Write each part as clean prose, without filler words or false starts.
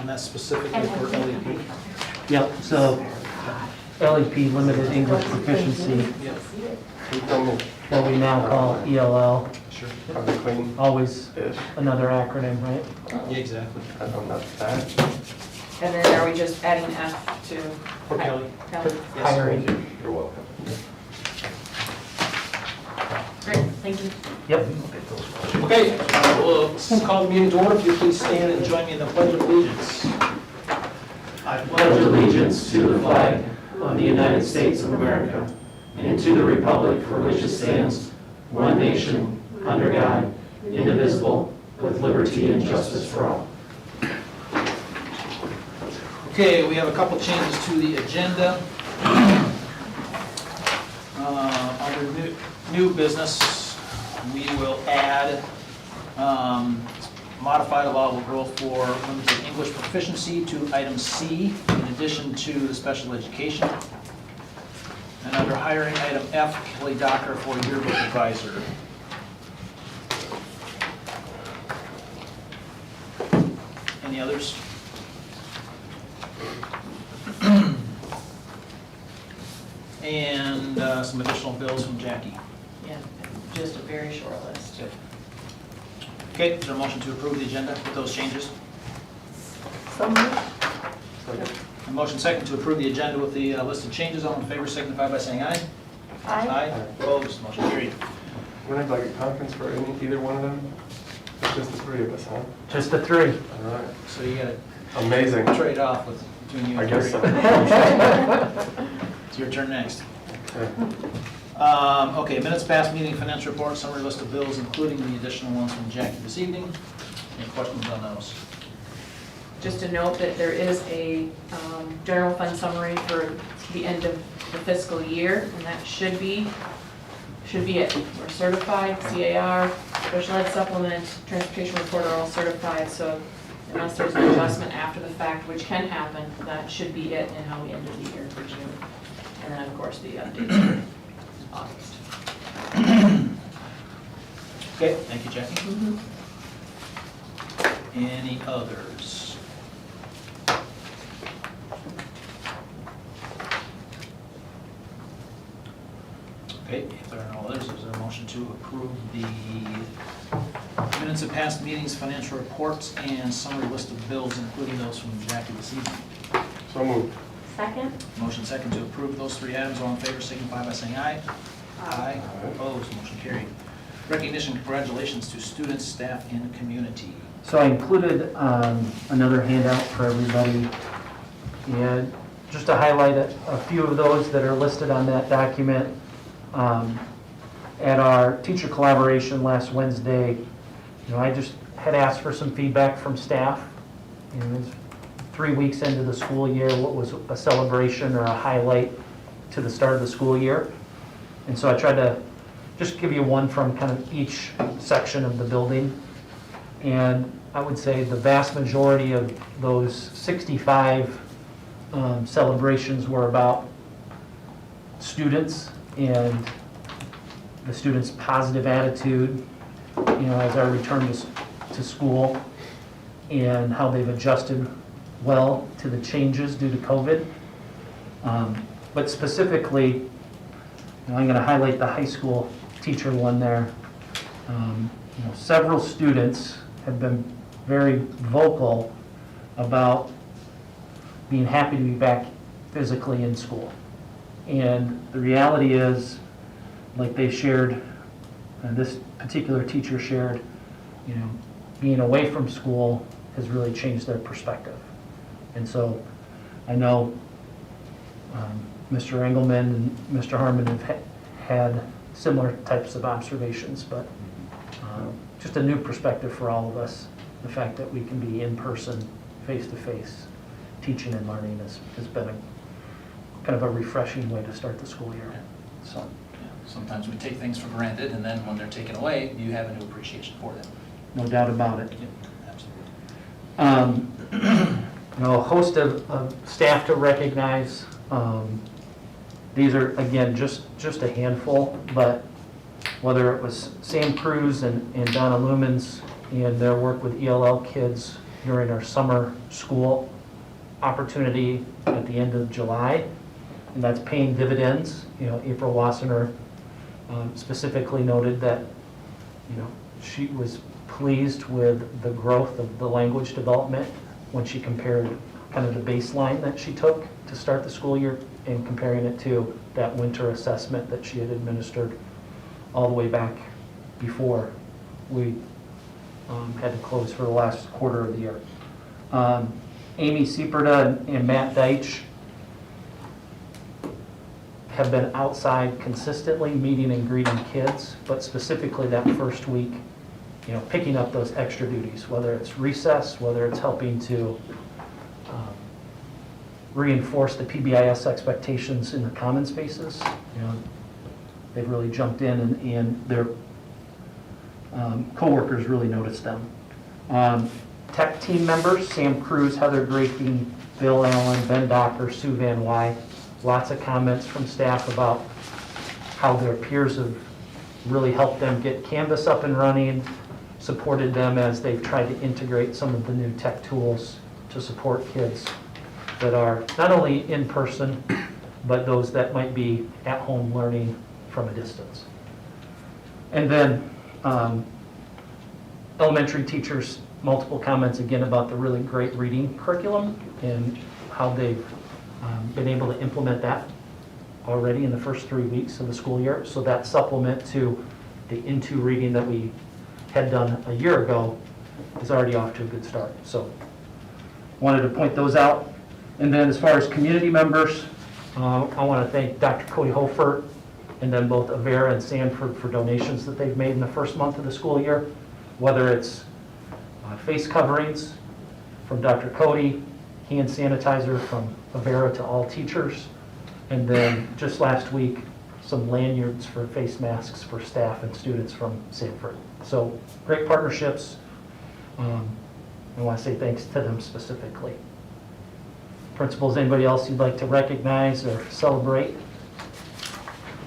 And that's specifically for LEP? Yep, so LEP, limited English proficiency, Yep. what we now call ELL, Sure. Clean-ish. always another acronym, right? Yeah, exactly. I don't know that. And then are we just adding F to? For Kelly. Kelly? Yes. Hiring. You're welcome. Great, thank you. Yep. Okay, we'll call the meeting to order. If you please stand and join me in the Pledge of Allegiance. I pledge allegiance to the flag of the United States of America and to the republic for which it stands, one nation, under God, indivisible, with liberty and justice for all. Okay, we have a couple changes to the agenda. Under new business, we will add modified allowable growth for limited English proficiency to item C, in addition to the special education. And under hiring, item F, Kelly Docker for yearbook advisor. Any others? And some additional bills from Jackie. Yeah, just a very short list. Okay, is there a motion to approve the agenda with those changes? A motion second to approve the agenda with the listed changes. All in favor signify by saying aye. Aye. Opposed, motion carried. We're not like a conference for either one of them? It's just the three of us, huh? Just the three. All right. So you gotta Amazing. trade off with between you I and guess so. Terry. It's your turn next. Okay. Okay, minutes past meeting, financial report, summary list of bills, including the additional ones from Jackie this evening. Any questions on those? Just to note that there is a general fund summary for the end of the fiscal year, and that should be it. We're certified, CAR, special ed supplement, transportation report are all certified, so unless there's an adjustment after the fact, which can happen, that should be it in how we ended the year for June. And then, of course, the updates for August. Okay, thank you, Jackie. Any others? Okay, if there are no others, is there a motion to approve the minutes of past meetings, financial reports, and summary list of bills, including those from Jackie this evening? So moved. Second? Motion second to approve those three items. All in favor signify by saying aye. Aye. Opposed, motion carried. Recognition, congratulations to students, staff, and community. So I included another handout for everybody, and just to highlight a few of those that are listed on that document. At our teacher collaboration last Wednesday, I just had asked for some feedback from staff. It's 3 weeks into the school year, what was a celebration or a highlight to the start of the school year. And so I tried to just give you one from kind of each section of the building. And I would say the vast majority of those 65 celebrations were about students and the students' positive attitude, as our return to school, and how they've adjusted well to the changes due to COVID. But specifically, I'm going to highlight the high school teacher one there. Several students have been very vocal about being happy to be back physically in school. And the reality is, like they shared, and this particular teacher shared, being away from school has really changed their perspective. And so I know Mr. Engelman and Mr. Harmon have had similar types of observations, but just a new perspective for all of us. The fact that we can be in person, face-to-face, teaching and learning has been kind of a refreshing way to start the school year. So, Yeah, sometimes we take things for granted, and then when they're taken away, you have a new appreciation for them. no doubt about it. Absolutely. A host of staff to recognize. These are, again, just a handful, but whether it was Sam Cruz and Donna Lumens and their work with ELL kids during our summer school opportunity at the end of July, and that's paying dividends. You know, April Wassenaar specifically noted that, you know, she was pleased with the growth of the language development when she compared kind of the baseline that she took to start the school year and comparing it to that winter assessment that she had administered all the way back before we had to close for the last quarter of the year. Amy Sieperda and Matt Deitch have been outside consistently meeting and greeting kids, but specifically that first week, you know, picking up those extra duties, whether it's recess, whether it's helping to reinforce the PBIS expectations in the common spaces. You know, they've really jumped in, and their coworkers really noticed them. Tech team members, Sam Cruz, Heather Grafing, Bill Allen, Ben Docker, Sue Van Wy. Lots of comments from staff about how their peers have really helped them get Canvas up and running, supported them as they've tried to integrate some of the new tech tools to support kids that are not only in person, but those that might be at home learning from a distance. And then elementary teachers, multiple comments again about the really great reading curriculum and how they've been able to implement that already in the first 3 weeks of the school year. So that supplement to the Into reading that we had done a year ago is already off to a good start. So wanted to point those out. And then as far as community members, I want to thank Dr. Cody Hofer and then both Avera and Sanford for donations that they've made in the first month of the school year, whether it's face coverings from Dr. Cody, hand sanitizer from Avera to all teachers, and then just last week, some lanyards for face masks for staff and students from Sanford. So great partnerships. I want to say thanks to them specifically. Principals, anybody else you'd like to recognize or celebrate?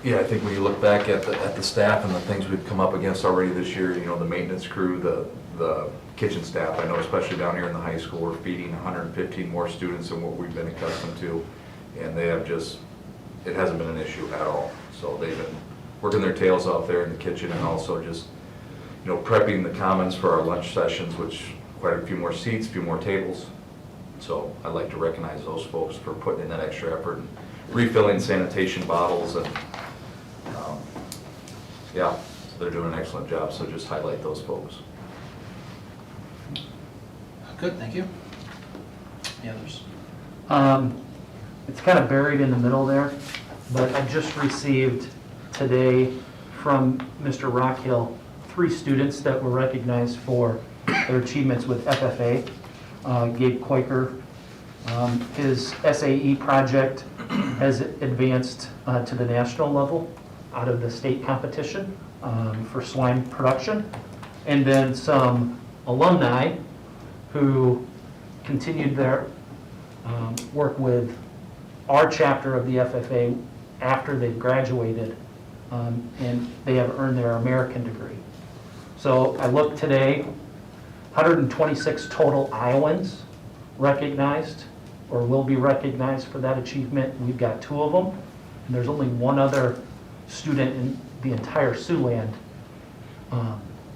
Yeah, I think when you look back at the staff and the things we've come up against already this year, you know, the maintenance crew, the kitchen staff, I know especially down here in the high school, we're feeding 115 more students than what we've been accustomed to, and they have just, it hasn't been an issue at all. So they've been working their tails off there in the kitchen, and also just, you know, prepping the commons for our lunch sessions, which quite a few more seats, a few more tables. So I'd like to recognize those folks for putting in that extra effort and refilling sanitation bottles, and yeah, so they're doing an excellent job. So just highlight those folks. Good, thank you. Any others? It's kind of buried in the middle there, but I just received today from Mr. Rockhill 3 students that were recognized for their achievements with FFA. Gabe Quaker, his SAE project has advanced to the national level out of the state competition for swine production. And then some alumni who continued their work with our chapter of the FFA after they've graduated, and they have earned their American degree. So I looked today, 126 total Iowans recognized or will be recognized for that achievement. We've got 2 of them, and there's only 1 other student in the entire Siouxland.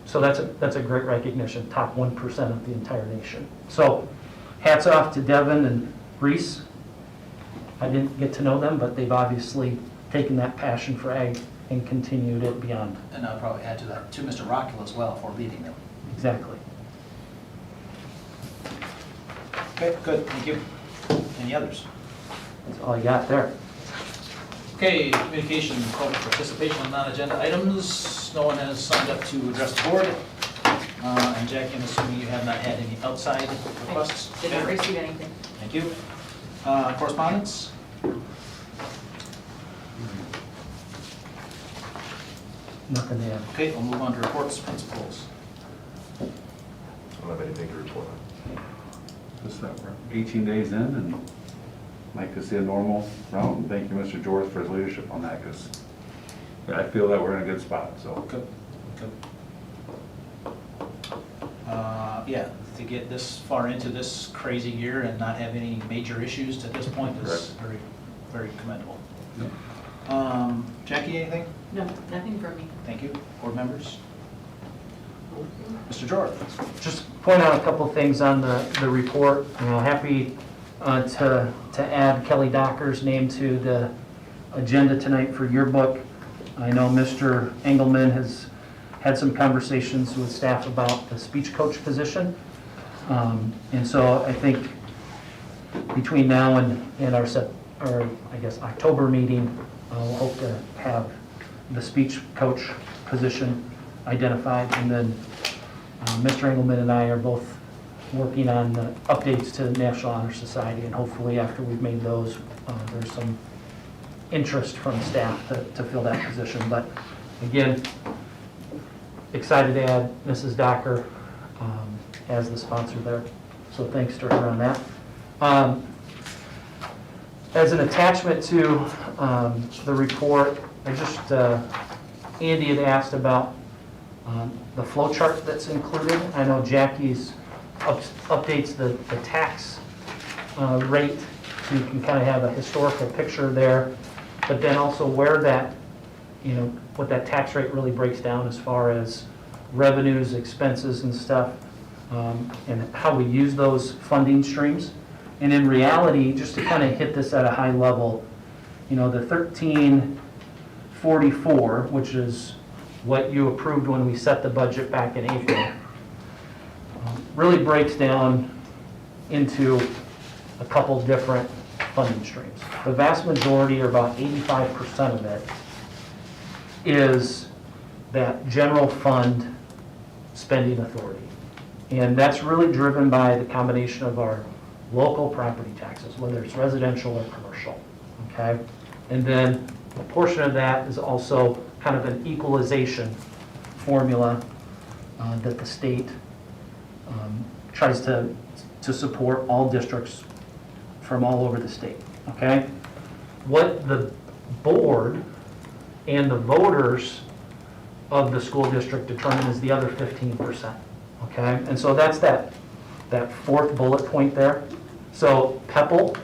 So that's a great recognition, top 1% of the entire nation. So hats off to Devin and Reese. I didn't get to know them, but they've obviously taken that passion for ag and continued it beyond. And I'll probably add to that, to Mr. Rockhill as well for leading them. Exactly. Okay, good, thank you. Any others? That's all I got there. Okay, communication, public participation on non-agenda items. No one has signed up to address the board. And Jackie, I'm assuming you have not had any outside requests? Did not receive anything. Thank you. Correspondence? Nothing to add. Okay, we'll move on to reports, principals. I don't have anything to report on. Just that we're 18 days in and like to see a normal route. And thank you, Mr. George, for his leadership on that, because I feel that we're in a good spot, so. Good, good. yeah, to get this far into this crazy year and not have any major issues to this point is very, very commendable. Jackie, anything? No, nothing from me. Thank you. Board members? Mr. Jordan? Just point out a couple things on the report. Happy to add Kelly Docker's name to the agenda tonight for yearbook. I know Mr. Engelman has had some conversations with staff about the speech coach position. And so I think between now and our October meeting, we'll hope to have the speech coach position identified. And then Mr. Engelman and I are both working on the updates to the National Honor Society, and hopefully after we've made those, there's some interest from staff to fill that position. But again, excited to add Mrs. Docker as the sponsor there. So thanks to her on that. As an attachment to the report, I just, Andy had asked about the flow chart that's included. I know Jackie's updates the tax rate, so you can kind of have a historical picture there, but then also where that, what that tax rate really breaks down as far as revenues, expenses and stuff, and how we use those funding streams. And in reality, just to kind of hit this at a high level, the 1344, which is what you approved when we set the budget back in April, really breaks down into a couple different funding streams. The vast majority, or about 85% of it, is that general fund spending authority. And that's really driven by the combination of our local property taxes, whether it's residential or commercial, okay? And then a portion of that is also kind of an equalization formula that the state tries to support all districts from all over the state, okay? What the board and the voters of the school district determine is the other 15%, okay? And so that's that fourth bullet point there. So PEPL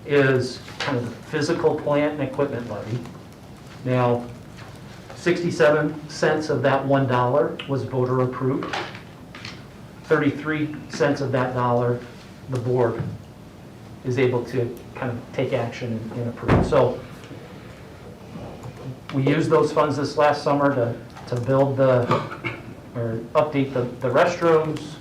is kind of the physical plant and equipment levy. Now, 67 cents of that $1 was voter approved. 33 cents of that dollar, the board is able to kind of take action and approve. So we used those funds this last summer to build or update the restrooms,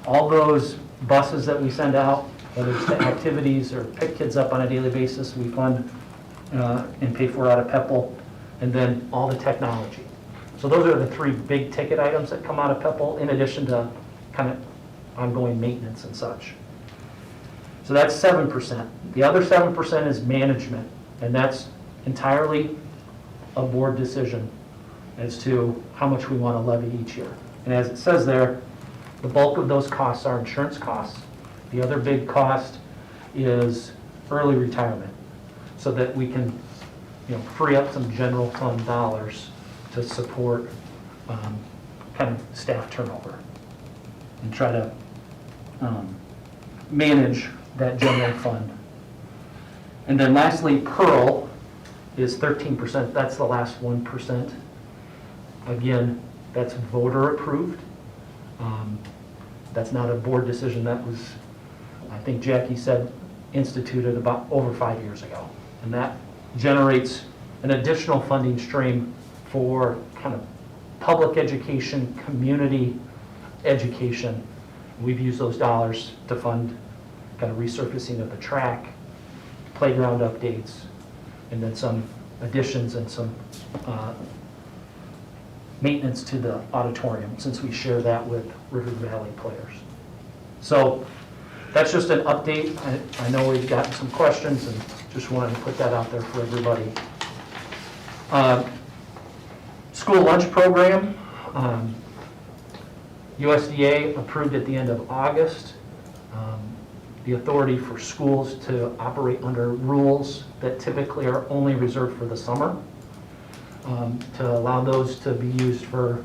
all those buses that we send out, whether it's to activities or pick kids up on a daily basis, we fund and pay for out of PEPL, and then all the technology. So those are the three big ticket items that come out of PEPL, in addition to kind of ongoing maintenance and such. So that's 7%. The other 7% is management, and that's entirely a board decision as to how much we want to levy each year. And as it says there, the bulk of those costs are insurance costs. The other big cost is early retirement, so that we can free up some general fund dollars to support kind of staff turnover and try to manage that general fund. And then lastly, Pearl is 13%. That's the last 1%. Again, that's voter approved. That's not a board decision. That was, I think Jackie said, instituted about over 5 years ago. And that generates an additional funding stream for kind of public education, community education. We've used those dollars to fund kind of resurfacing of the track, playground updates, and then some additions and some maintenance to the auditorium, since we share that with River Valley players. So that's just an update. I know we've gotten some questions, and just wanted to put that out there for everybody. School lunch program, USDA approved at the end of August the authority for schools to operate under rules that typically are only reserved for the summer, to allow those to be used for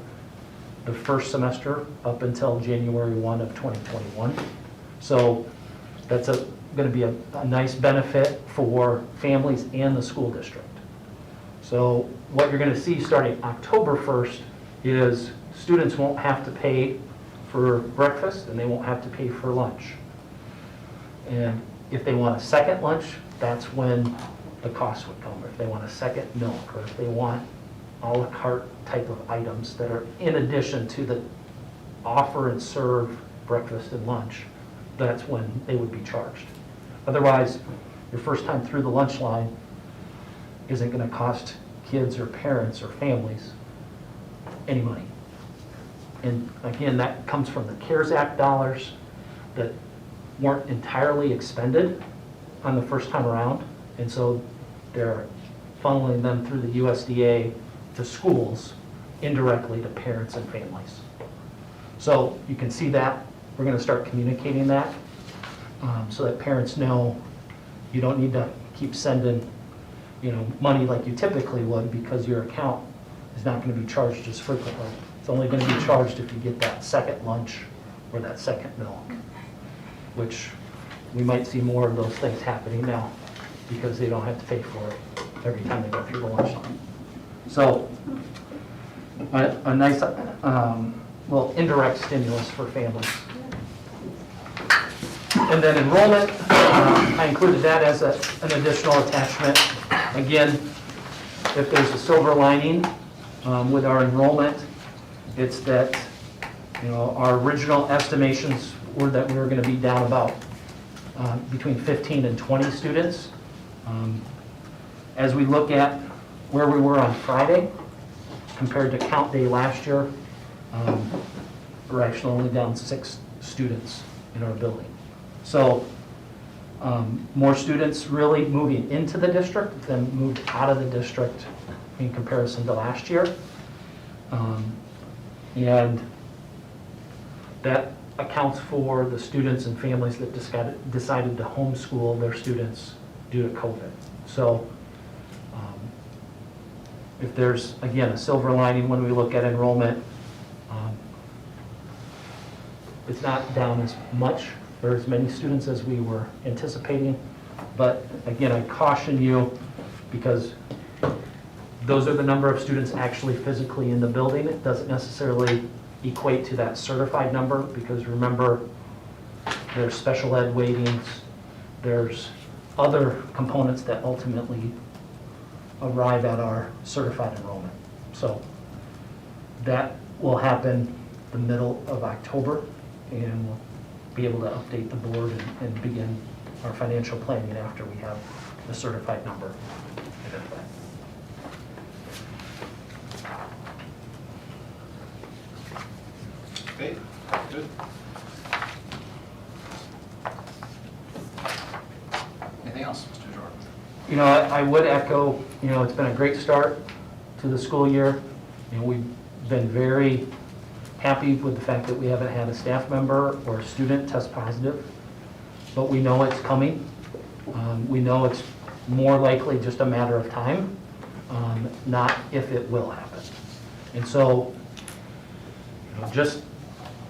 the first semester up until January 1 of 2021. So that's going to be a nice benefit for families and the school district. So what you're going to see starting October 1st is students won't have to pay for breakfast and they won't have to pay for lunch. And if they want a second lunch, that's when the cost would come. If they want a second milk, or if they want a la carte type of items that are in addition to the offer and serve breakfast and lunch, that's when they would be charged. Otherwise, your first time through the lunch line isn't going to cost kids or parents or families any money. And again, that comes from the CARES Act dollars that weren't entirely expended on the first time around. And so they're funneling them through the USDA to schools indirectly to parents and families. So you can see that. We're going to start communicating that so that parents know you don't need to keep sending money like you typically would, because your account is not going to be charged as frequently. It's only going to be charged if you get that second lunch or that second milk, which we might see more of those things happening now because they don't have to pay for it every time they go through the lunch line. So a nice little indirect stimulus for families. And then enrollment, I included that as an additional attachment. Again, if there's a silver lining with our enrollment, it's that our original estimations were that we were going to be down about between 15 and 20 students. As we look at where we were on Friday compared to count day last year, we're actually only down 6 students in our building. So more students really moving into the district than moved out of the district in comparison to last year. And that accounts for the students and families that decided to homeschool their students due to COVID. So if there's, again, a silver lining when we look at enrollment, it's not down as much or as many students as we were anticipating. But again, I caution you because those are the number of students actually physically in the building. It doesn't necessarily equate to that certified number, because remember, there's special ed weightings, there's other components that ultimately arrive at our certified enrollment. So that will happen the middle of October, and we'll be able to update the board and begin our financial planning after we have the certified number identified. Okay, good. Anything else, Mr. Jordan? I would echo, it's been a great start to the school year. We've been very happy with the fact that we haven't had a staff member or a student test positive, but we know it's coming. We know it's more likely just a matter of time, not if it will happen. And so, just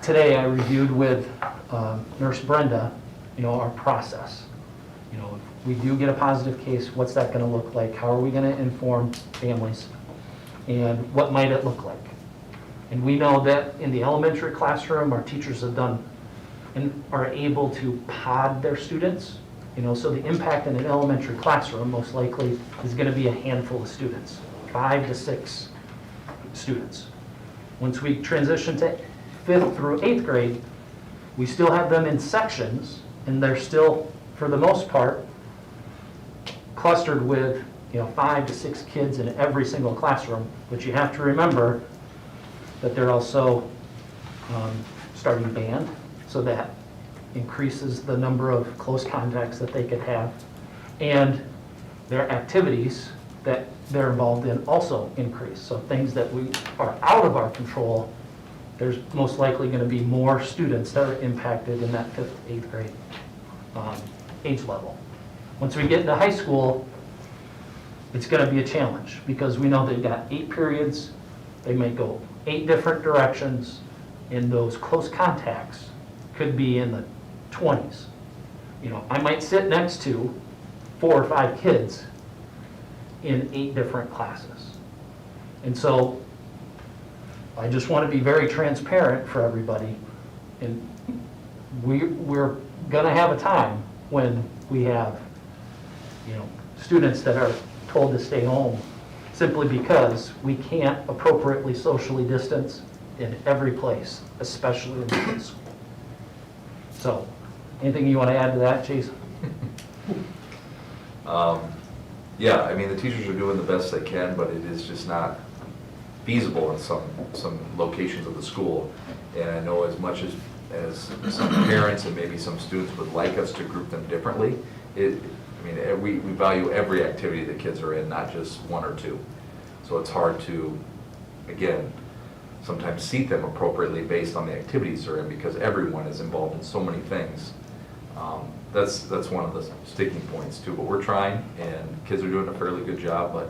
today I reviewed with Nurse Brenda, our process. If we do get a positive case, what's that going to look like? How are we going to inform families? And what might it look like? And we know that in the elementary classroom, our teachers have done and are able to pod their students. So the impact in an elementary classroom most likely is going to be a handful of students, 5 to 6 students. Once we transition to 5th through 8th grade, we still have them in sections, and they're still, for the most part, clustered with 5 to 6 kids in every single classroom. But you have to remember that they're also starting band, so that increases the number of close contacts that they could have, and their activities that they're involved in also increase. So things that we are out of our control, there's most likely going to be more students that are impacted in that 5th, 8th grade age level. Once we get into high school, it's going to be a challenge because we know they've got 8 periods. They may go 8 different directions, and those close contacts could be in the 20s. You know, I might sit next to 4 or 5 kids in 8 different classes. And so I just want to be very transparent for everybody. And we're going to have a time when we have, you know, students that are told to stay home simply because we can't appropriately socially distance in every place, especially in the kids' school. So, anything you want to add to that, Jason? Yeah, I mean, the teachers are doing the best they can, but it is just not feasible in some locations of the school. And I know as much as some parents and maybe some students would like us to group them differently, we value every activity that kids are in, not just 1 or 2. So it's hard to, again, sometimes seat them appropriately based on the activities they're in, because everyone is involved in so many things. That's one of the sticking points too, but we're trying, and kids are doing a fairly good job, but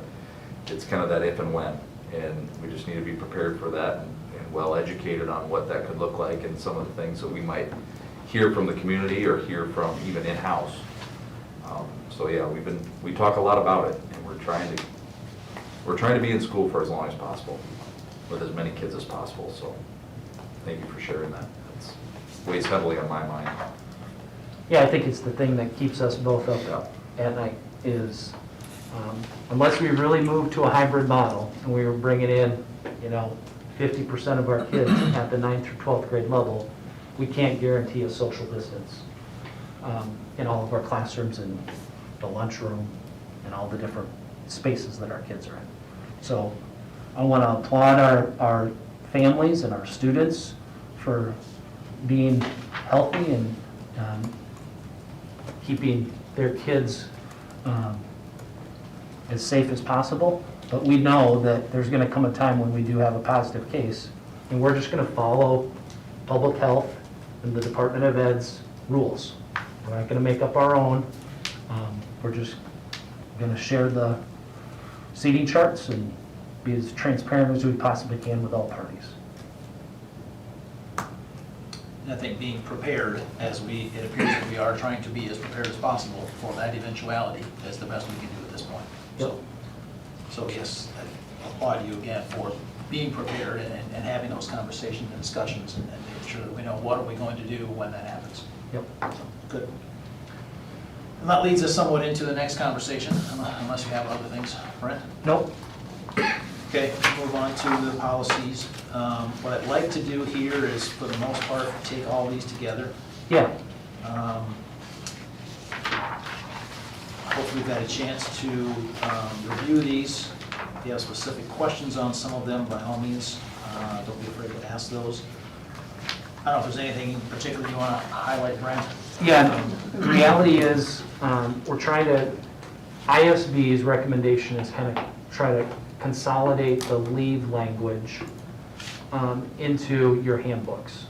it's kind of that if and when, and we just need to be prepared for that and well educated on what that could look like and some of the things that we might hear from the community or hear from even in-house. So yeah, we talk a lot about it, and we're trying to be in school for as long as possible with as many kids as possible. So thank you for sharing that. It weighs heavily on my mind. Yeah, I think it's the thing that keeps us both up Yeah. at night is, unless we really move to a hybrid model and we were bringing in, 50% of our kids at the 9th through 12th grade level, we can't guarantee a social distance in all of our classrooms and the lunchroom and all the different spaces that our kids are in. So I want to applaud our families and our students for being healthy and keeping their kids as safe as possible. But we know that there's going to come a time when we do have a positive case, and we're just going to follow public health and the Department of Ed's rules. We're not going to make up our own. We're just going to share the seating charts and be as transparent as we possibly can with all parties. And I think being prepared, it appears that we are trying to be as prepared as possible for that eventuality as the best we can do at this point. So yes, I applaud you again for being prepared and having those conversations and discussions and making sure that we know what are we going to do when that happens. Yep. So, good. And that leads us somewhat into the next conversation, unless you have other things. Brent? Nope. Okay, move on to the policies. What I'd like to do here is, for the most part, take all these together. Yeah. Hopefully you've had a chance to review these. If you have specific questions on some of them, by all means, don't be afraid to ask those. I don't know if there's anything in particular you want to highlight, Brent? Yeah, the reality is, we're trying to, ISB's recommendation is kind of try to consolidate the leave language into your handbooks.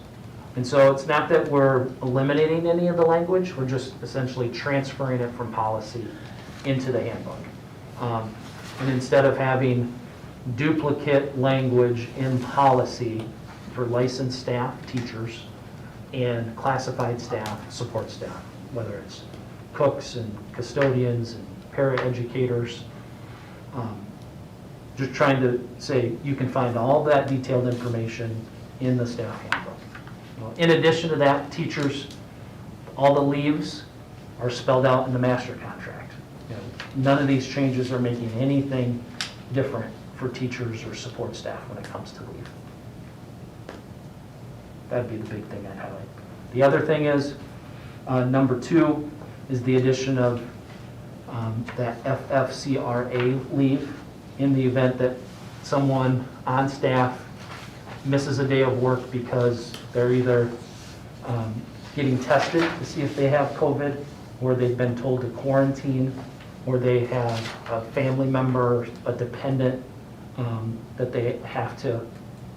And so it's not that we're eliminating any of the language, we're just essentially transferring it from policy into the handbook. And instead of having duplicate language in policy for licensed staff, teachers, and classified staff, support staff, whether it's cooks and custodians and paraeducators, just trying to say you can find all that detailed information in the staff handbook. In addition to that, teachers, all the leaves are spelled out in the master contract. None of these changes are making anything different for teachers or support staff when it comes to leave. That'd be the big thing I'd highlight. The other thing is, number 2 is the addition of that FFCRA leave in the event that someone on staff misses a day of work because they're either getting tested to see if they have COVID, or they've been told to quarantine, or they have a family member, a dependent that they have to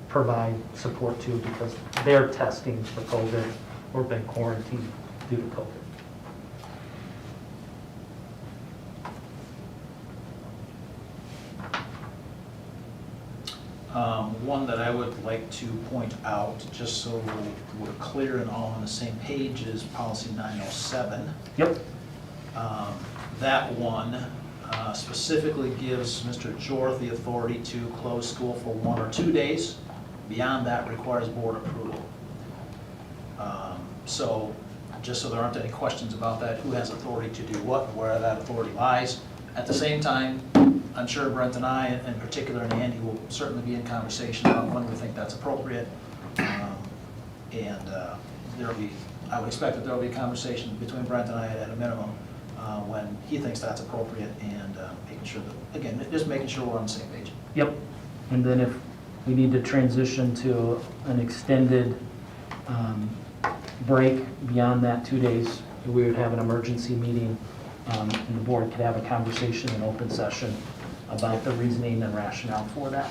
provide support to because they're testing for COVID or been quarantined due to COVID. One that I would like to point out, just so we're clear and all on the same page, is policy 907. Yep. That one specifically gives Mr. Jorth the authority to close school for 1 or 2 days. Beyond that requires board approval. So, just so there aren't any questions about that, who has authority to do what, and where that authority lies. At the same time, I'm sure Brent and I, in particular, and Andy, will certainly be in conversation about when we think that's appropriate. And there'll be, I would expect that there'll be a conversation between Brent and I at a minimum when he thinks that's appropriate, and making sure that, again, just making sure we're on the same page. Yep. And then if we need to transition to an extended break beyond that 2 days, we would have an emergency meeting, and the board could have a conversation in open session about the reasoning and rationale for that.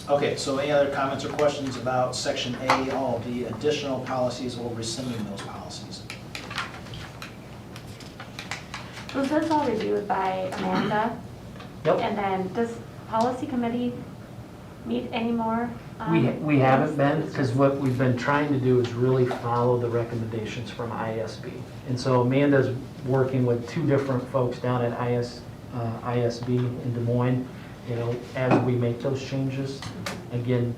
Okay, so any other comments or questions about section A, all of the additional policies or rescinding those policies? Was this all reviewed by Amanda? Yep. And then does policy committee meet anymore? We haven't been, because what we've been trying to do is really follow the recommendations from ISB. And so Amanda's working with 2 different folks down at ISB in Des Moines, you know, as we make those changes. Again,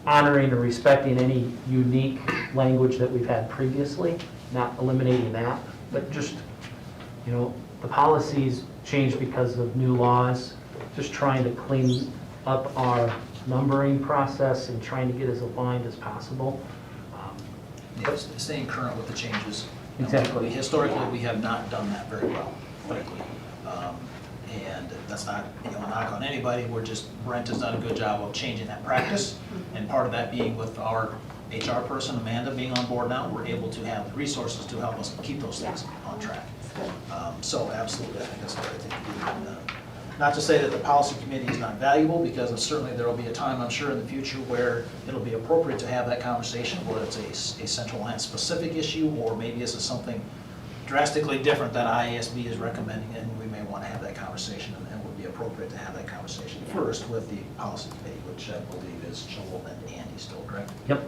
honoring and respecting any unique language that we've had previously, not eliminating that, but just, you know, the policies changed because of new laws, just trying to clean up our numbering process and trying to get as aligned as possible. Yes, staying current with the changes. Exactly. Historically, we have not done that very well, frankly. And that's not, you know, a knock on anybody, we're just, Brent has done a good job of changing that practice. And part of that being with our HR person, Amanda, being on board now, we're able to have the resources to help us keep those things on track. So absolutely, I think that's the right thing to do. Not to say that the policy committee is not valuable, because certainly there will be a time, I'm sure, in the future where it'll be appropriate to have that conversation, whether it's a central Lance specific issue, or maybe this is something drastically different that IASB is recommending, and we may want to have that conversation, and it would be appropriate to have that conversation first with the policy committee, which I believe is Joel and Andy still, correct? Yep.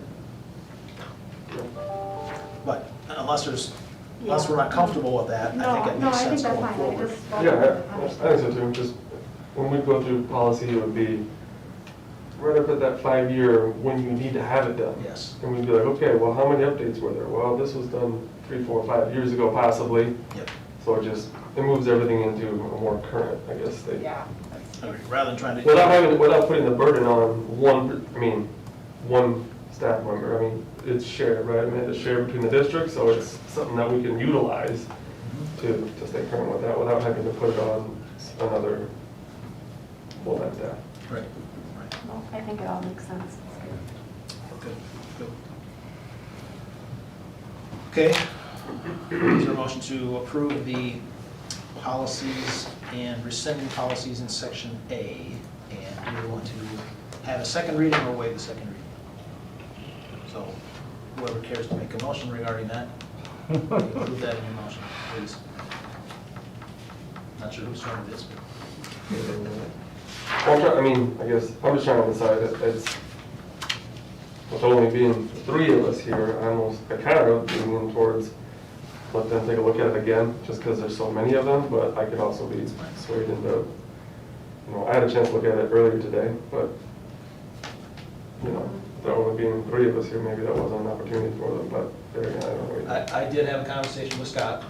But unless we're not comfortable with that, I think it makes sense going forward. Yeah, I think so too, just when we go through policy, it would be right up at that 5-year when you need to have it done. Yes. And we'd be like, okay, well, how many updates were there? Well, this was done 3, 4, 5 years ago possibly. Yep. So it moves everything into a more current, I guess, state. Yeah. Rather than trying to. Without putting the burden on one staff member, I mean, it's shared, right? I mean, it's shared between the districts, so it's something that we can utilize to stay current with that without having to put it on another full-time staff. Right. Well, I think it all makes sense. Good, good. Okay, is there a motion to approve the policies and rescinding policies in section A? And do you want to have a second reading or waive the second reading? So whoever cares to make a motion regarding that, include that in your motion, please. Not sure whose turn it is, but. I guess, I'm just trying to decide, it's, with only being 3 of us here, I kind of leaning towards let them take a look at it again, just because there's so many of them, but I could also be swayed into, I had a chance to look at it earlier today, but, there only being 3 of us here, maybe that wasn't an opportunity for them, but there again, I don't know. I did have a conversation with Scott,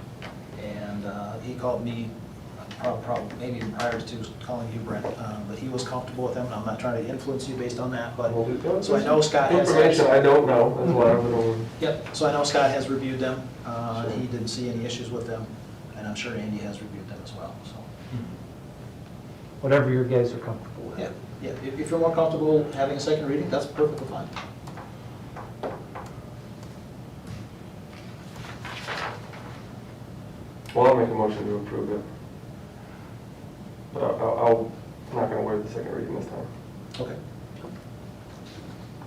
and he called me, probably maybe even prior to calling you, Brent, but he was comfortable with them, and I'm not trying to influence you based on that, but, so I know Scott has. Information I don't know, that's why I'm going. Yep, so I know Scott has reviewed them, he didn't see any issues with them, and I'm sure Andy has reviewed them as well, so. Whatever your guys are comfortable with. Yeah, if you're more comfortable having a second reading, that's perfectly fine. Well, I'll make a motion to approve it. But I'm not going to waive the second reading this time. Okay.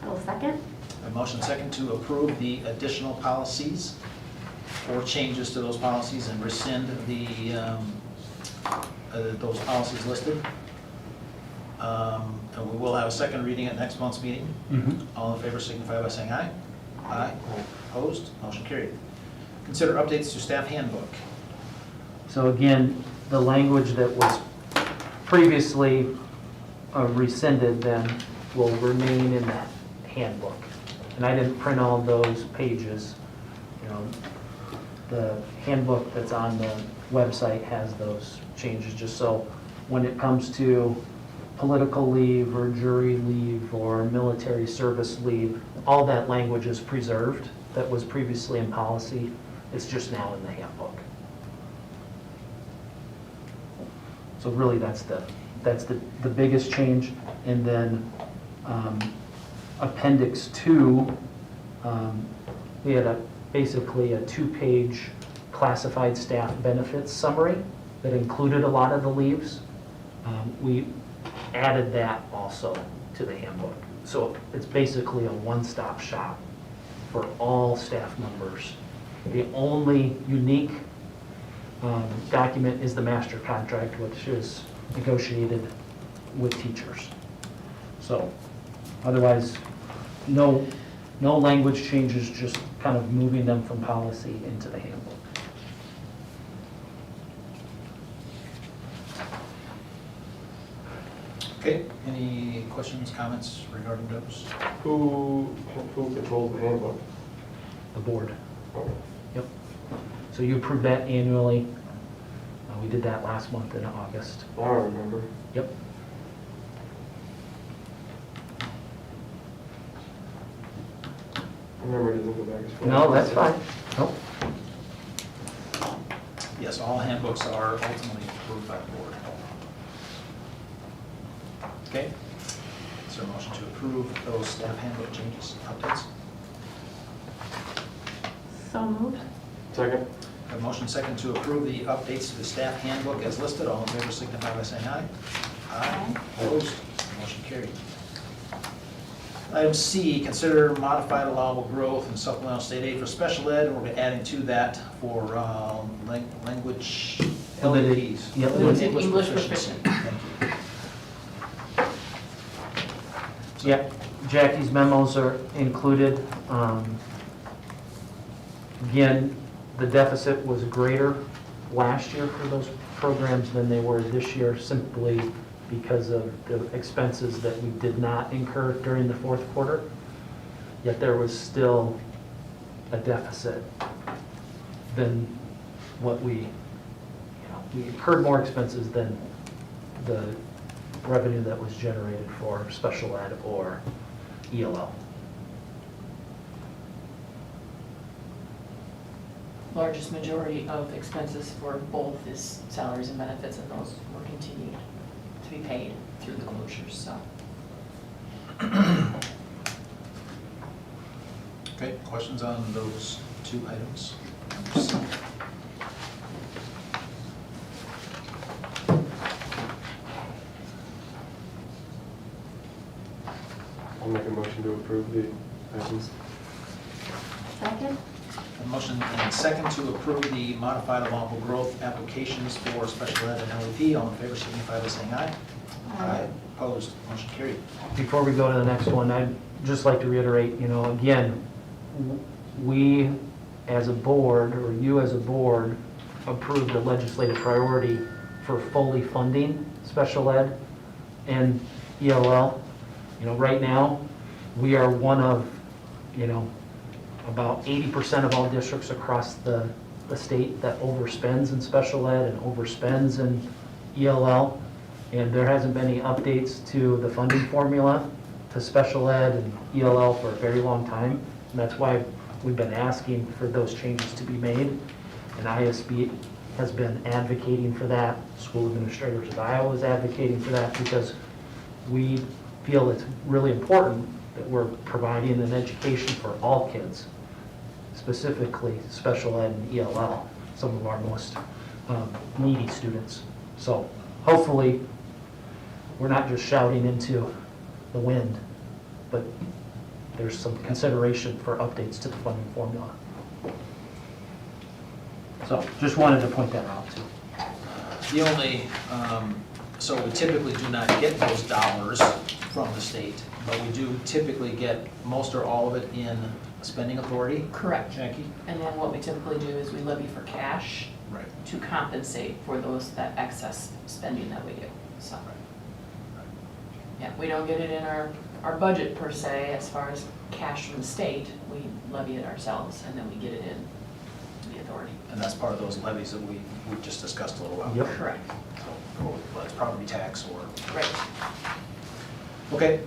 I'll second. A motion second to approve the additional policies for changes to those policies and rescind those policies listed. And we will have a second reading at next month's meeting. All in favor signify by saying aye. Aye. Opposed? Motion carried. Consider updates to staff handbook. So again, the language that was previously rescinded then will remain in that handbook. And I didn't print all those pages. You know, the handbook that's on the website has those changes, just so when it comes to political leave or jury leave or military service leave, all that language is preserved that was previously in policy. It's just now in the handbook. So really, that's the biggest change. And then Appendix 2, we had basically a 2-page classified staff benefits summary that included a lot of the leaves. We added that also to the handbook. So it's basically a one-stop shop for all staff members. The only unique document is the master contract, which is negotiated with teachers. So otherwise, no language changes, just kind of moving them from policy into the handbook. Okay, any questions, comments regarding those? Who controls the handbook? The board. Okay. Yep. So you approve that annually. We did that last month in August. I don't remember. Yep. I remember it doesn't go back as far. No, that's fine. Nope. Yes, all handbooks are ultimately approved by the board. Okay, is there a motion to approve those staff handbook changes, updates? So moved. Second? A motion second to approve the updates to the staff handbook as listed. All in favor signify by saying aye. Aye. Opposed? Motion carried. Item C, consider modified allowable growth and supplemental state aid for special ed. We're adding to that for language Limited. LEPs. Yep. Limited English proficiency. proficient. Thank you. Yep. Jackie's memos are included. Again, the deficit was greater last year for those programs than they were this year, simply because of the expenses that we did not incur during the fourth quarter. Yet there was still a deficit than what we incurred more expenses than the revenue that was generated for special ed or ELL. Largest majority of expenses for both is salaries and benefits, and those will continue to be paid through the closures, so. Okay, questions on those two items? I'll make a motion to approve the items. Second? A motion and second to approve the modified allowable growth applications for special ed and LEP. All in favor signify by saying aye. Aye. Opposed? Motion carried. Before we go to the next one, I'd just like to reiterate, again, we as a board, or you as a board, approved a legislative priority for fully funding special ed and ELL. Right now, we are one of, about 80% of all districts across the state that overspends in special ed and overspends in ELL. And there hasn't been any updates to the funding formula to special ed and ELL for a very long time. And that's why we've been asking for those changes to be made. And ISB has been advocating for that. School Administrators of Iowa is advocating for that because we feel it's really important that we're providing an education for all kids, specifically special ed and ELL, some of our most needy students. So hopefully, we're not just shouting into the wind, but there's some consideration for updates to the funding formula. So just wanted to point that out too. The only, so we typically do not get those dollars from the state, but we do typically get most or all of it in spending authority. Correct. Jackie? And then what we typically do is we levy for cash Right. to compensate for that excess spending that we do, so. Yeah, we don't get it in our budget per se, as far as cash from the state, we levy it ourselves, and then we get it in to the authority. And that's part of those levies that we just discussed a little while Yep. ago. Correct. So, well, it's property tax or, Right. okay.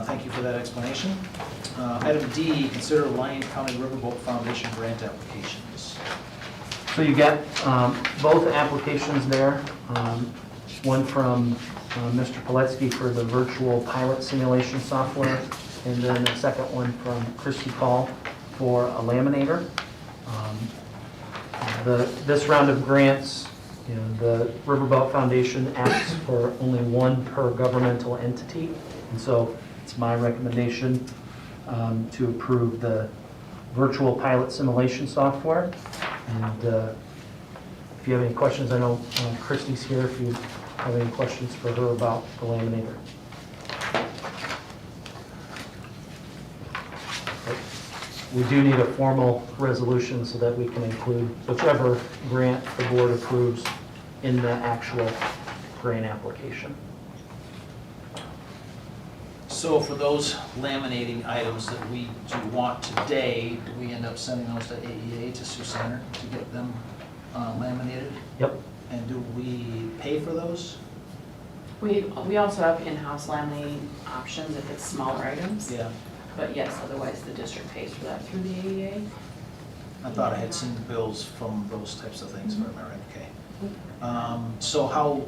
Thank you for that explanation. Item D, consider Lyon County Riverboat Foundation grant applications. So you get both applications there. One from Mr. Poletsky for the virtual pilot simulation software, and then the second one from Christy Paul for a laminator. This round of grants, the Riverboat Foundation asks for only one per governmental entity, and so it's my recommendation to approve the virtual pilot simulation software. And if you have any questions, I know Christy's here if you have any questions for her about the laminator. We do need a formal resolution so that we can include whichever grant the board approves in the actual grant application. So for those laminating items that we do want today, do we end up sending those to AEA, to Sioux Center, to get them laminated? Yep. And do we pay for those? We also have in-house laminating options if it's smaller items. Yeah. But yes, otherwise the district pays for that through the AEA. I thought I had seen bills from those types of things, if I remember right, okay. So how,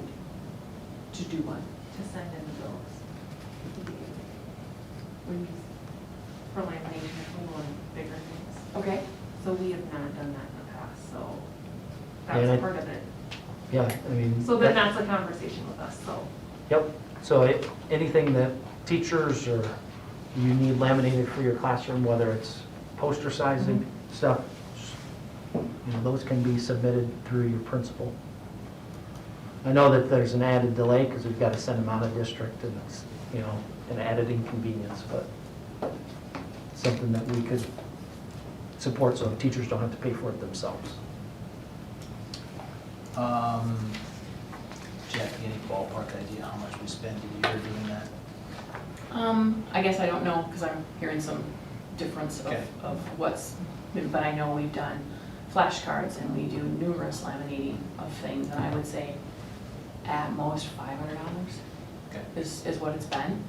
To do what? To send in the bills. We use for lamination, if we want bigger things. Okay. So we have not done that in the past, so Yeah, that's part of it. Yeah, I mean. So then that's a conversation with us, so. Yep, so anything that teachers or you need laminated for your classroom, whether it's poster sizing stuff, those can be submitted through your principal. I know that there's an added delay because we've got to send them out of district and it's, an added inconvenience, but something that we could support so teachers don't have to pay for it themselves. Jackie, any ballpark idea how much we spend a year doing that? I guess I don't know, because I'm hearing some difference Okay. of what's, but I know we've done flashcards and we do numerous laminating of things, and I would say at most $500 Okay. is what it's been.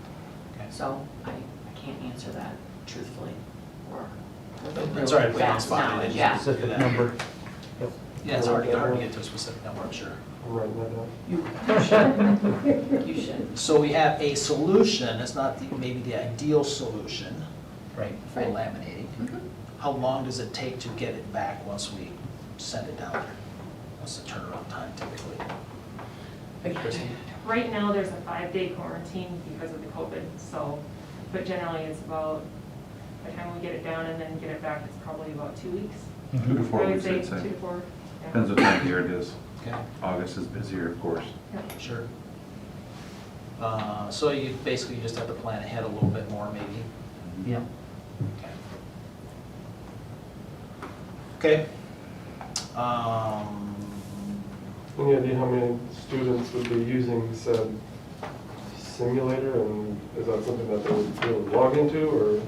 Okay. So I can't answer that truthfully or with a That's real all right, we don't vast spot it, knowledge, just yeah. Specific number. Yep. Yeah, it's hard to get to a specific number, I'm sure. I'm writing that down. You should. You should. So we have a solution, it's not maybe the ideal solution Right. for Right. laminating. Mhm. How long does it take to get it back once we send it down there? What's the turnaround time typically? Christine? Right now, there's a 5-day quarantine because of the COVID, so, but generally it's about, by the time we get it down and then get it back, it's probably about 2 weeks. 2 to 4 I would weeks, say I'd 2 say. to 4. yeah. Depends what time of year it is. Okay, August is busier, of course. Yeah. sure. So you basically just have to plan ahead a little bit more maybe? Yep. Okay. Any idea how many students would be using said simulator, and is that something that they would be able to log into, or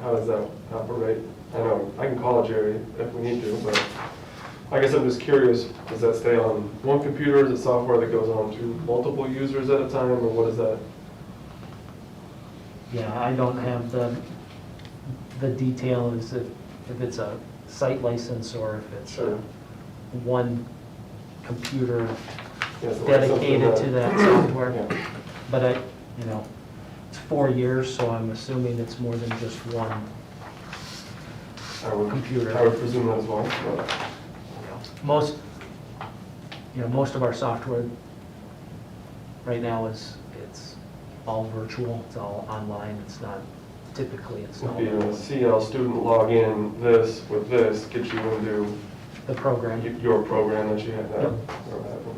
how does that operate? I know, I can call Jerry if we need to, but I guess I'm just curious, does that stay on one computer, is it software that goes on to multiple users at a time, or what is that? Yeah, I don't have the detail is if it's a site license or if it's Sure. one computer Yeah, so like something dedicated to that software. Yeah. But it's 4 years, so I'm assuming it's more than just one I would computer. I would presume that as well, but. Most, most of our software right now it's all virtual, it's all online, it's not typically it's Would be a not CL student login, this with this, gets you into the program. your program that you have now. Yep. Or whatever.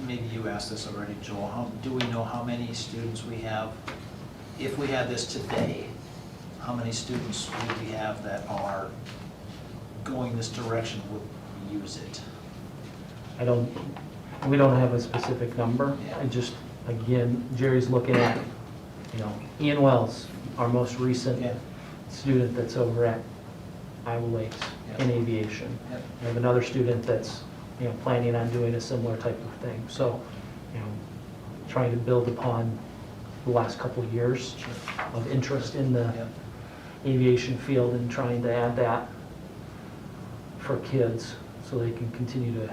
Maybe you asked this already, Joel. Do we know how many students we have? If we had this today, how many students would we have that are going this direction, would use it? We don't have a specific number. Yeah. I just, again, Jerry's looking at, Ian Wells, our most recent Yeah. student that's over at Iowa Lakes in Yeah. aviation. Yep. We have another student that's, planning on doing a similar type of thing. So, trying to build upon the last couple of years Sure. of interest in the Yep. aviation field and trying to add that for kids so they can continue to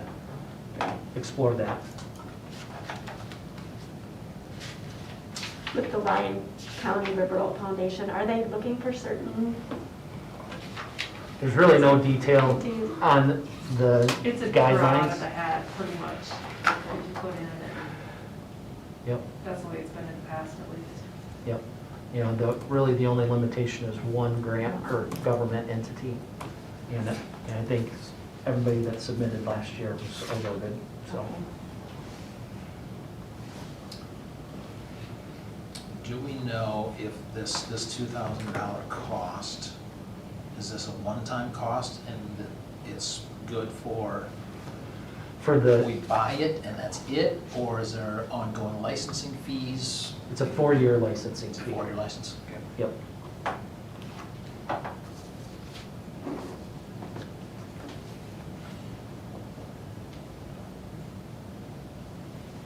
explore that. With the Lyon County Riverboat Foundation, are they looking for certain? There's really no detail Do- on the It's a draw out of the guidelines. hat, pretty much, what you put in it. Yep, That's the way it's been in the past, at least. yep. Really the only limitation is one grant per government entity. And I think everybody that submitted last year was awarded, so. Do we know if this $2,000 cost, is this a one-time cost and it's good for, For we the, buy it and that's it? Or is there ongoing licensing fees? it's a 4-year licensing It's a fee. 4-year license? Okay. Yep.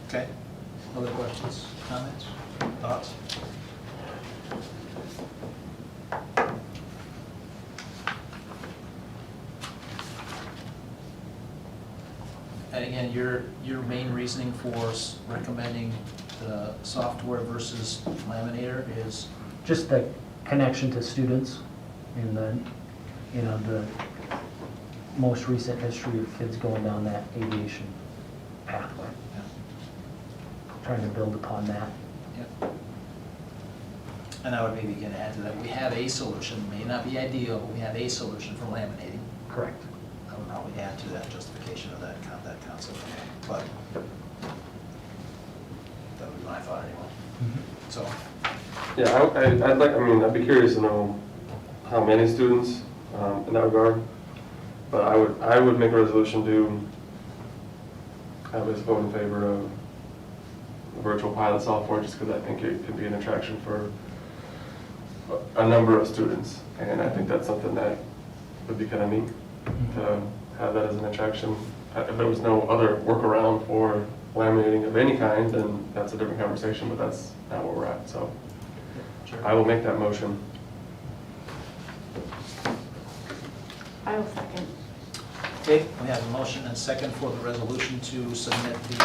Okay. Other questions, comments, thoughts? And again, your main reasoning for recommending the software versus laminator is, Just the connection to students and the most recent history of kids going down that aviation pathway. Trying to build upon that. yep. And I would maybe again add to that, we have a solution, may not be ideal, but we have a solution for laminating. Correct. I would probably add to that justification of that concept, but that would be my thought anyway. So, Yeah, I'd like, I'd be curious to know how many students in that regard. But I would make a resolution to have us vote in favor of the virtual pilot software, just because I think it could be an attraction for a number of students. And I think that's something that would be kind of neat to have that as an attraction. If there was no other workaround for laminating of any kind, then that's a different conversation, but that's not where we're at, so. sure. I will make that motion. I will second. Okay, we have a motion and second for the resolution to submit the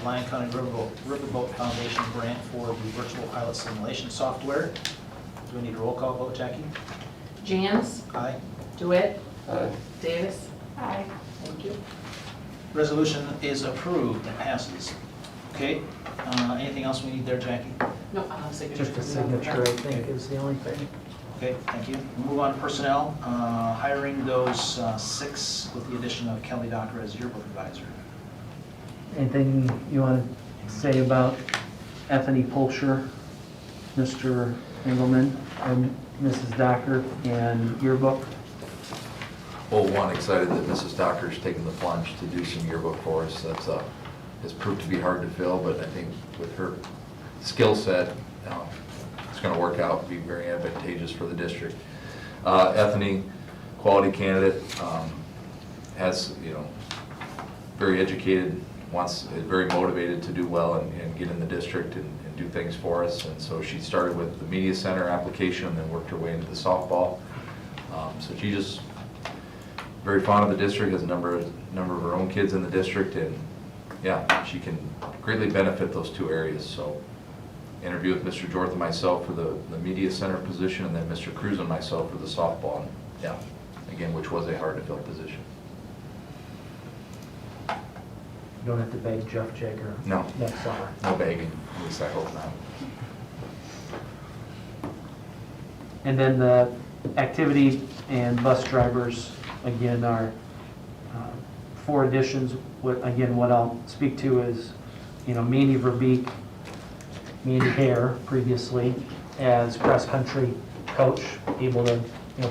Lyon County Riverboat Foundation grant for the virtual pilot simulation software. Do we need a roll call vote, Jackie? Jans, Aye. DeWitt, Aye. Davis. Aye. Thank you. Resolution is approved and passes. Okay, anything else we need there, Jackie? No, signature. Just a signature, I think, is the only thing. Okay, thank you. We'll move on to personnel, hiring those 6 with the addition of Kelly Docker as yearbook advisor. Anything you want to say about Anthony Pulcher, Mr. Engelman, and Mrs. Docker, and yearbook? Well, one, excited that Mrs. Docker's taken the plunge to do some yearbook for us. That's, has proved to be hard to fill, but I think with her skill set, it's going to work out, be very advantageous for the district. Ethany, quality candidate, has, very educated, is very motivated to do well and get in the district and do things for us. And so she started with the media center application and then worked her way into the softball. So she just very fond of the district, has a number of her own kids in the district, and yeah, she can greatly benefit those 2 areas. So interview with Mr. Jorth and myself for the media center position, and then Mr. Cruz and myself for the softball. And yeah, again, which was a hard to fill position. You don't have to beg Jeff Jagger No. next summer. No begging, at least I hope not. And then the activity and bus drivers, again, are 4 additions. What I'll speak to is, Mandy Verbeek, Mandy Hare previously as cross-country coach, able to,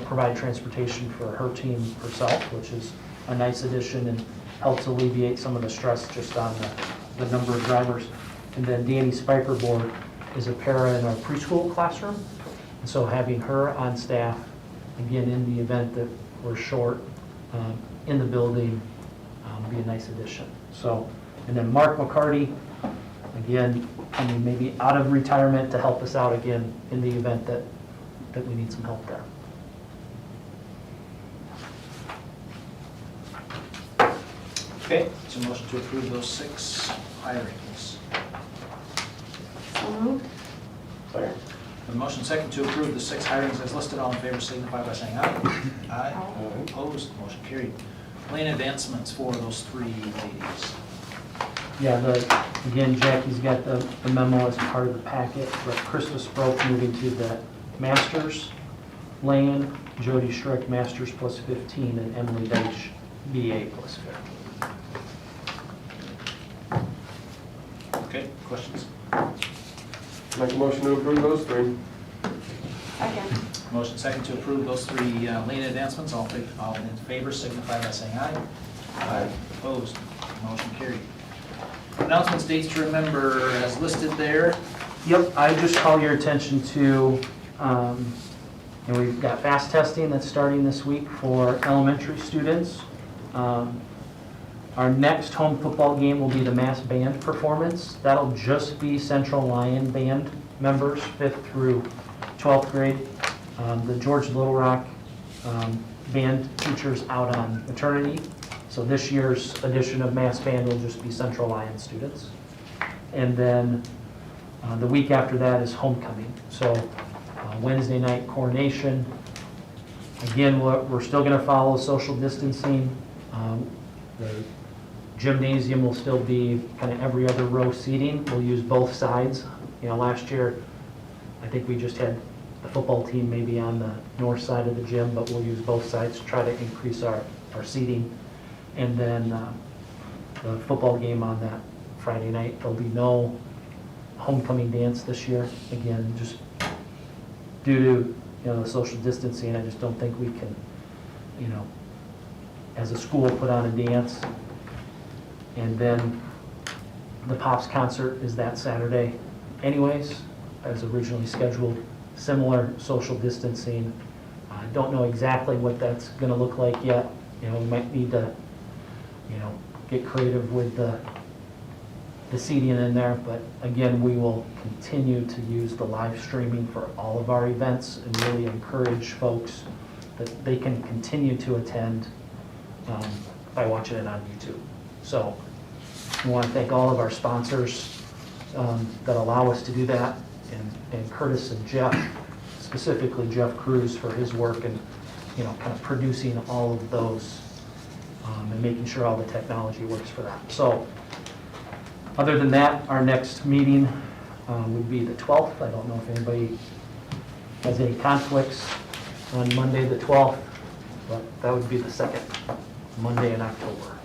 provide transportation for her team herself, which is a nice addition and helps alleviate some of the stress just on the number of drivers. And then Danny Spikerboard is a para in our preschool classroom. And so having her on staff, again, in the event that we're short in the building, be a nice addition. So, and then Mark McCarty, again, maybe out of retirement to help us out again in the event that we need some help there. Okay, so motion to approve those 6 hirings. So moved. Second. The motion second to approve the 6 hirings as listed, all in favor signify by saying aye. Aye. Opposed, motion carried. Lane advancements for those 3 ladies. Yeah, again, Jackie's got the memo as part of the packet, but Krista Sproke moving to the Masters lane, Jody Schreck Masters plus 15, and Emily Deitch BA plus 15. Okay, questions? Make a motion to approve those 3. Second. Motion second to approve those 3 lane advancements, all in favor signify by saying aye. Aye. Opposed, motion carried. Announcements, dates to remember as listed there. Yep, I just call your attention to, we've got fast testing that's starting this week for elementary students. Our next home football game will be the mass band performance. That'll just be Central Lyon band members, 5th through 12th grade. The George Little Rock band teacher's out on maternity, so this year's edition of mass band will just be Central Lyon students. And then the week after that is homecoming. So Wednesday night coronation. Again, we're still going to follow social distancing. The gymnasium will still be kind of every other row seating. We'll use both sides. Last year, I think we just had the football team maybe on the north side of the gym, but we'll use both sides to try to increase our seating. And then the football game on that Friday night, there'll be no homecoming dance this year. Again, just due to the social distancing, I just don't think we can, as a school, put on a dance. And then the Pops concert is that Saturday anyways, as originally scheduled. Similar social distancing. I don't know exactly what that's going to look like yet. We might need to, get creative with the seating in there. But again, we will continue to use the live streaming for all of our events and really encourage folks that they can continue to attend by watching it on YouTube. So we want to thank all of our sponsors that allow us to do that, and Curtis and Jeff, specifically Jeff Cruz for his work and kind of producing all of those and making sure all the technology works for that. So other than that, our next meeting would be the 12th. I don't know if anybody has any conflicts on Monday the 12th, but that would be the second Monday in October.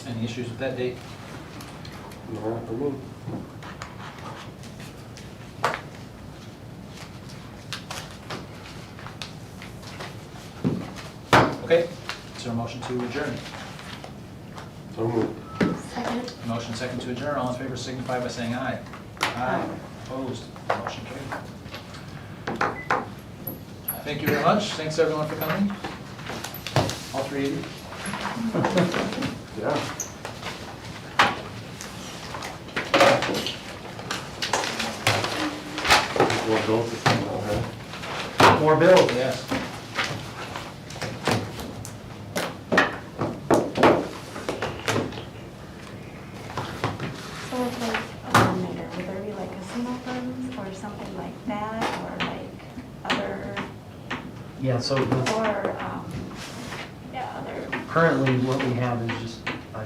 Any issues with that date? Not for me. Okay, is there a motion to adjourn? So moved. Second. Motion second to adjourn, all in favor signify by saying aye. Aye. Opposed, motion carried. Thank you very much, thanks everyone for coming. All 3 of you. Yeah. More bills to send out, huh? More bills. Yes. So it's like, later, would there be like casino funds or something like that, or like other? Yeah, so the- or, yeah, other currently what we have is just a